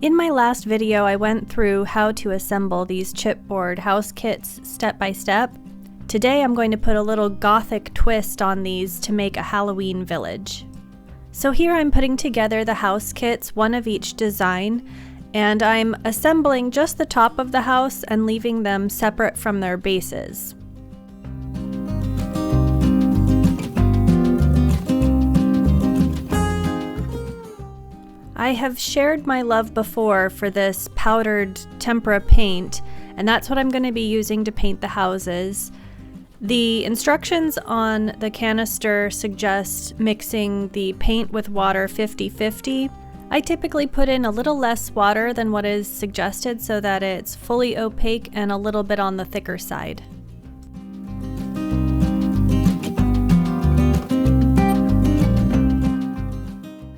In my last video, I went through how to assemble these chipboard house kits step by step. Today I'm going to put a little Gothic twist on these to make a Halloween village. So here I'm putting together the house kits, one of each design, and I'm assembling just the top of the house and leaving them separate from their bases. I have shared my love before for this powdered tempera paint, and that's what I'm going to be using to paint the houses. The instructions on the canister suggest mixing the paint with water 50-50. I typically put in a little less water than what is suggested so that it's fully opaque and a little bit on the thicker side.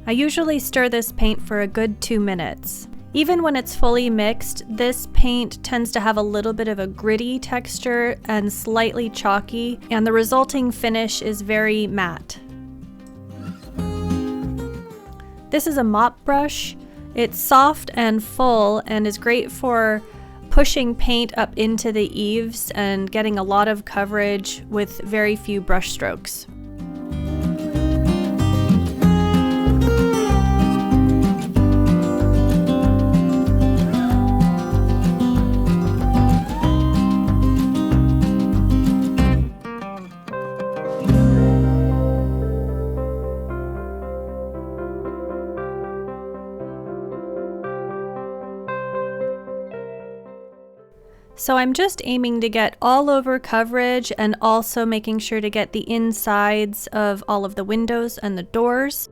I usually stir this paint for a good 2 minutes. Even when it's fully mixed, this paint tends to have a little bit of a gritty texture and slightly chalky, and the resulting finish is very matte. This is a mop brush. It's soft and full and is great for pushing paint up into the eaves and getting a lot of coverage with very few brush strokes. So I'm just aiming to get all over coverage and also making sure to get the insides of all of the windows and the doors.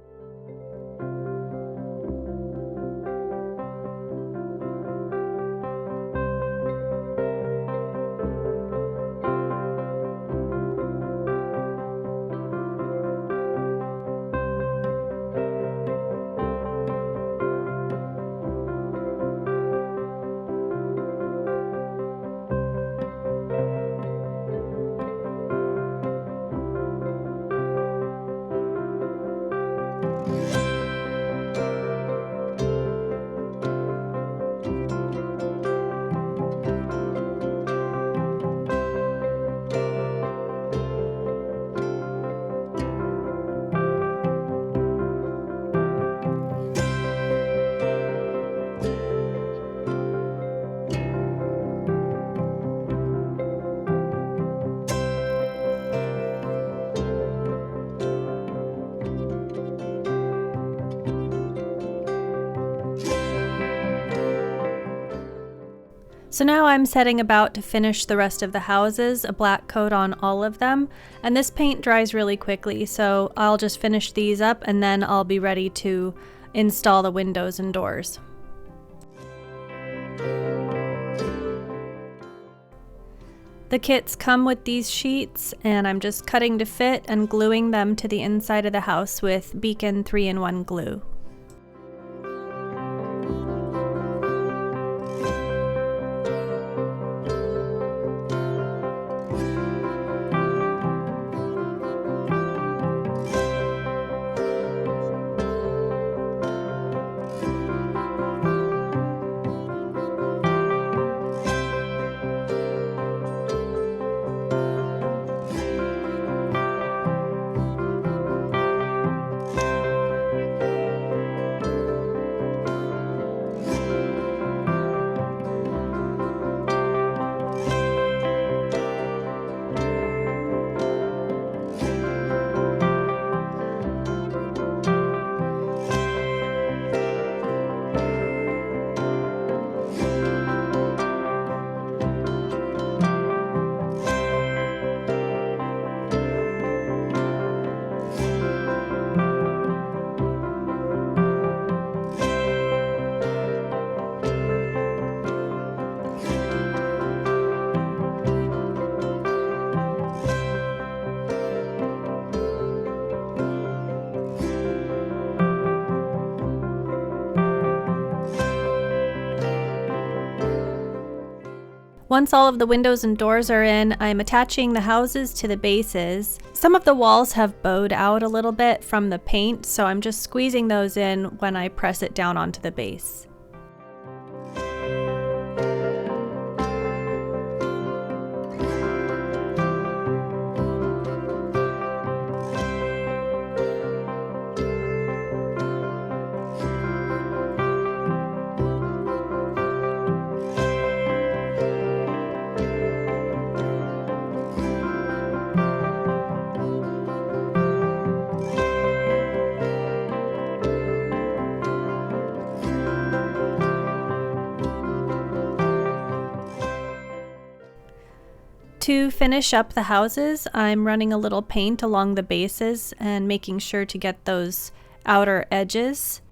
So now I'm setting about to finish the rest of the houses, a black coat on all of them, and this paint dries really quickly, so I'll just finish these up and then I'll be ready to install the windows and doors. The kits come with these sheets, and I'm just cutting to fit and gluing them to the inside of the house with Beacon 3-in-1 glue. Once all of the windows and doors are in, I'm attaching the houses to the bases. Some of the walls have bowed out a little bit from the paint, so I'm just squeezing those in when I press it down onto the base. To finish up the houses, I'm running a little paint along the bases and making sure to get those outer edges.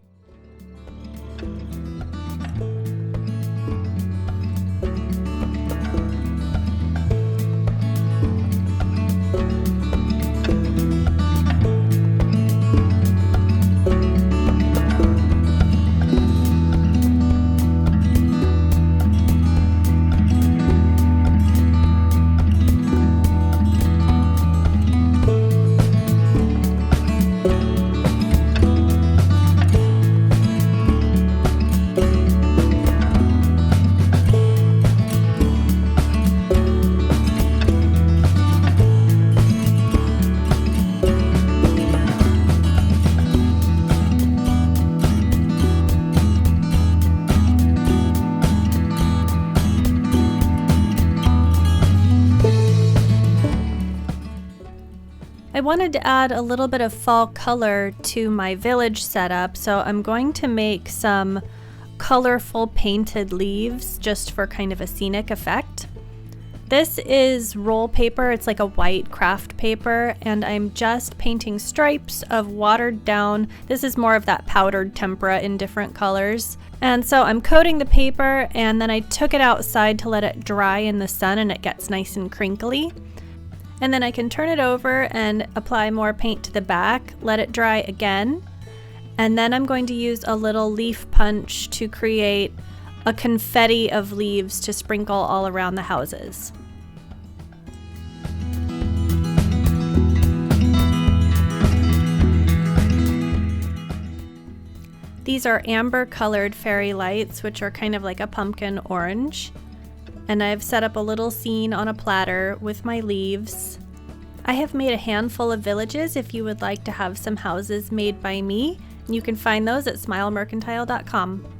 I wanted to add a little bit of fall color to my village setup, so I'm going to make some colorful painted leaves just for kind of a scenic effect. This is roll paper, it's like a white craft paper, and I'm just painting stripes of watered down, this is more of that powdered tempera in different colors. And so I'm coating the paper, and then I took it outside to let it dry in the sun and it gets nice and crinkly. And then I can turn it over and apply more paint to the back, let it dry again. And then I'm going to use a little leaf punch to create a confetti of leaves to sprinkle all around the houses. These are amber colored fairy lights, which are kind of like a pumpkin orange. And I've set up a little scene on a platter with my leaves. I have made a handful of villages if you would like to have some houses made by me. You can find those at smilemercantile.com.